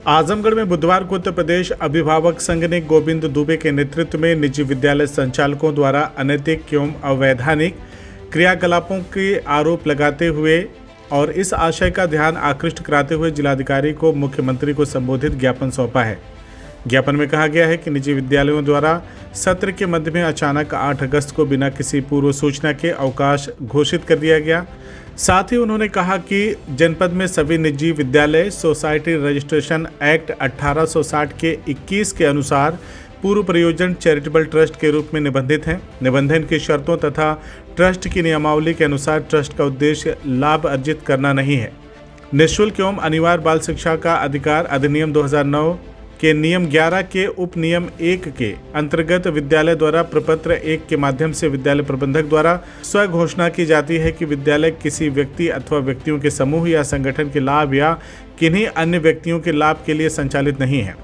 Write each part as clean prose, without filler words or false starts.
आजमगढ़ में बुधवार को उत्तर प्रदेश अभिभावक संघ ने गोविंद दुबे के नेतृत्व में निजी विद्यालय संचालकों द्वारा अनैतिक एवं अवैधानिक क्रियाकलापों के आरोप लगाते हुए और इस आशय का ध्यान आकृष्ट कराते हुए जिलाधिकारी को मुख्यमंत्री को संबोधित ज्ञापन सौंपा है। ज्ञापन में कहा गया है कि निजी विद्यालयों द्वारा सत्र के मध्य में अचानक 8 अगस्त को बिना किसी पूर्व सूचना के अवकाश घोषित कर दिया गया। साथ ही उन्होंने कहा कि जनपद में सभी निजी विद्यालय सोसाइटी रजिस्ट्रेशन एक्ट 1860 के 21 के अनुसार पूर्व प्रयोजन चैरिटेबल ट्रस्ट के रूप में निबंधित हैं। निबंधन की शर्तों तथा ट्रस्ट की नियमावली के अनुसार ट्रस्ट का उद्देश्य लाभ अर्जित करना नहीं है। निःशुल्क एवं अनिवार्य बाल शिक्षा का अधिकार अधिनियम 2009 के नियम 11 के उप नियम 1 के अंतर्गत विद्यालय द्वारा प्रपत्र 1 के माध्यम से विद्यालय प्रबंधक द्वारा स्व घोषणा की जाती है कि विद्यालय किसी व्यक्ति अथवा व्यक्तियों के समूह या संगठन के लाभ या किन्हीं अन्य व्यक्तियों के लाभ के लिए संचालित नहीं है।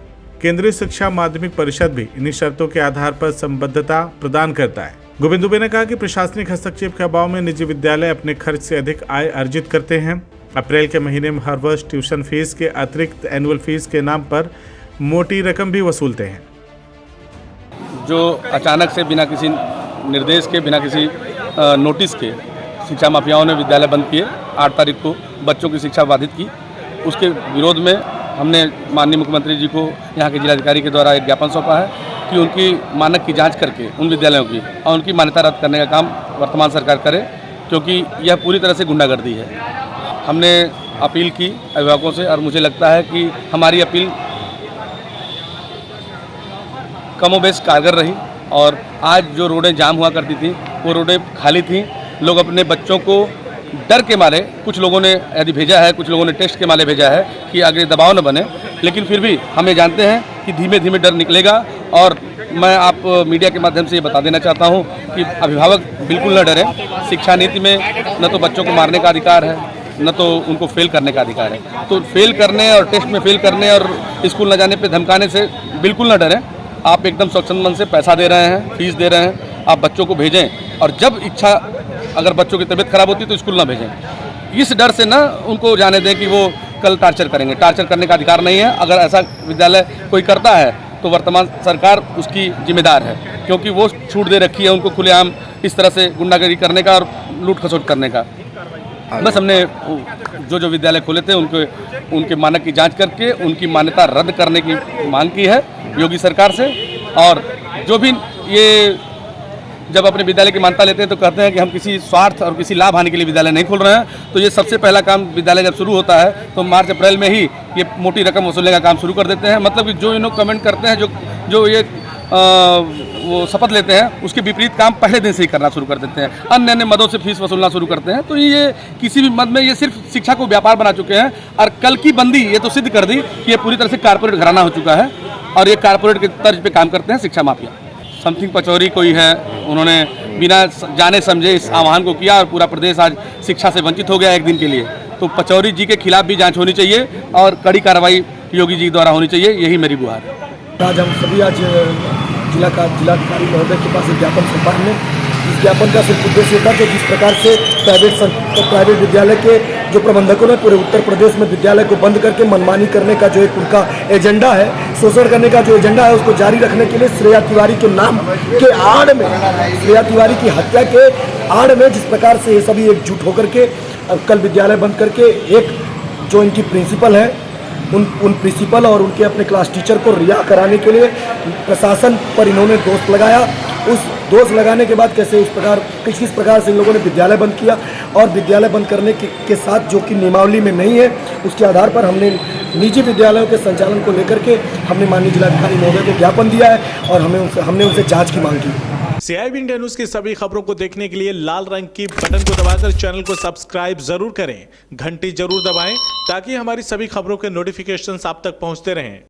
केंद्रीय शिक्षा माध्यमिक परिषद भी इन्हीं शर्तों के आधार पर संबद्धता प्रदान करता है। गोविंद दुबे ने कहा कि प्रशासनिक हस्तक्षेप के अभाव में निजी विद्यालय अपने खर्च से अधिक आय अर्जित करते हैं। अप्रैल के महीने में हर वर्ष ट्यूशन फीस के अतिरिक्त एनुअल फीस के नाम पर मोटी रकम भी वसूलते हैं। जो अचानक से बिना किसी निर्देश के, बिना किसी नोटिस के शिक्षा माफियाओं ने विद्यालय बंद किए, 8 तारीख को बच्चों की शिक्षा बाधित की, उसके विरोध में हमने माननीय मुख्यमंत्री जी को यहाँ के जिलाधिकारी के द्वारा एक ज्ञापन सौंपा है कि उनकी मानक की जांच करके उन विद्यालयों की और उनकी मान्यता रद्द करने का काम वर्तमान सरकार करे, क्योंकि यह पूरी तरह से गुंडागर्दी है। हमने अपील की अभिभावकों से और मुझे लगता है कि हमारी अपील कमोबेश कारगर रही और आज जो रोडें जाम हुआ करती थी वो रोडें खाली थीं। लोग अपने बच्चों को डर के मारे, कुछ लोगों ने यदि भेजा है, कुछ लोगों ने टेस्ट के मारे भेजा है कि आगे दबाव न बने, लेकिन फिर भी हमें जानते हैं कि धीमे धीमे डर निकलेगा। और मैं आप मीडिया के माध्यम से ये बता देना चाहता हूँ कि अभिभावक बिल्कुल न डरे। शिक्षा नीति में न तो बच्चों को मारने का अधिकार है, न तो उनको फेल करने का अधिकार है। तो फेल करने और टेस्ट में फेल करने और स्कूल न जाने पर धमकाने से बिल्कुल न डरें। आप एकदम स्वच्छंद मन से पैसा दे रहे हैं, फीस दे रहे हैं, आप बच्चों को भेजें और जब इच्छा, अगर बच्चों की तबीयत खराब होती है तो स्कूल ना भेजें। इस डर से ना उनको जाने दें कि वो कल टार्चर करेंगे। टार्चर करने का अधिकार नहीं है। अगर ऐसा विद्यालय कोई करता है तो वर्तमान सरकार उसकी जिम्मेदार है, क्योंकि वो छूट दे रखी है उनको खुलेआम इस तरह से गुंडागर्दी करने का और लूट खसोट करने का। बस हमने जो विद्यालय खोले थे उनके मानक की जांच करके उनकी मान्यता रद्द करने की मांग की है योगी सरकार से। और जो भी ये जब अपने विद्यालय की मान्यता लेते हैं तो कहते हैं कि हम किसी स्वार्थ और किसी लाभ हानि के लिए विद्यालय नहीं खोल रहे हैं। तो ये सबसे पहला काम विद्यालय जब शुरू होता है तो मार्च अप्रैल में ही ये मोटी रकम वसूलने का काम शुरू कर देते हैं। मतलब कि जो इन्होंने कमेंट करते हैं, जो ये वो शपथ लेते हैं, उसके विपरीत काम पहले दिन से ही करना शुरू कर देते हैं। अन्य अन्य मदों से फीस वसूलना शुरू करते हैं। तो ये किसी भी मद में ये सिर्फ शिक्षा को व्यापार बना चुके हैं। और कल की बंदी ये तो सिद्ध कर दी कि ये पूरी तरह से कारपोरेट घराना हो चुका है और ये कारपोरेट के तर्ज पे काम करते हैं शिक्षा माफिया। समथिंग पचौरी कोई है, उन्होंने बिना जाने समझे इस आह्वान को किया और पूरा प्रदेश आज शिक्षा से वंचित हो गया एक दिन के लिए। तो पचौरी जी के खिलाफ भी जांच होनी चाहिए और कड़ी कार्रवाई योगी जी द्वारा होनी चाहिए, यही मेरी गुहार है। आज हम सभी जिलाधिकारी महोदय के पास एक ज्ञापन सौंपा हमने। इस ज्ञापन का सिर्फ उद्देश्य था कि जिस प्रकार से प्राइवेट विद्यालय के जो प्रबंधकों ने पूरे उत्तर प्रदेश में विद्यालय को बंद करके मनमानी करने का जो एक उनका एजेंडा है, शोषण करने का जो एजेंडा है, उसको जारी रखने के लिए श्रेया तिवारी के नाम के आड़ में, श्रेया तिवारी की हत्या के आड़ में जिस प्रकार से ये सभी एकजुट होकर के कल विद्यालय बंद करके एक जो इनकी प्रिंसिपल है उन प्रिंसिपल और उनके अपने क्लास टीचर को रिहा कराने के लिए प्रशासन पर इन्होंने दोष लगाया। उस दोष लगाने के बाद किस प्रकार से इन लोगों ने विद्यालय बंद किया और विद्यालय बंद करने के साथ जो कि नियमावली में नहीं है, उसके आधार पर हमने निजी विद्यालयों के संचालन को लेकर के हमने माननीय जिलाधिकारी महोदय को ज्ञापन दिया है और हमने उनसे जाँच की मांग की। CIB इंडिया न्यूज की सभी खबरों को देखने के लिए लाल रंग की बटन को दबाकर चैनल को सब्सक्राइब जरूर करें, घंटी जरूर दबाएं ताकि हमारी सभी खबरों के नोटिफिकेशंस आप तक पहुंचते रहें।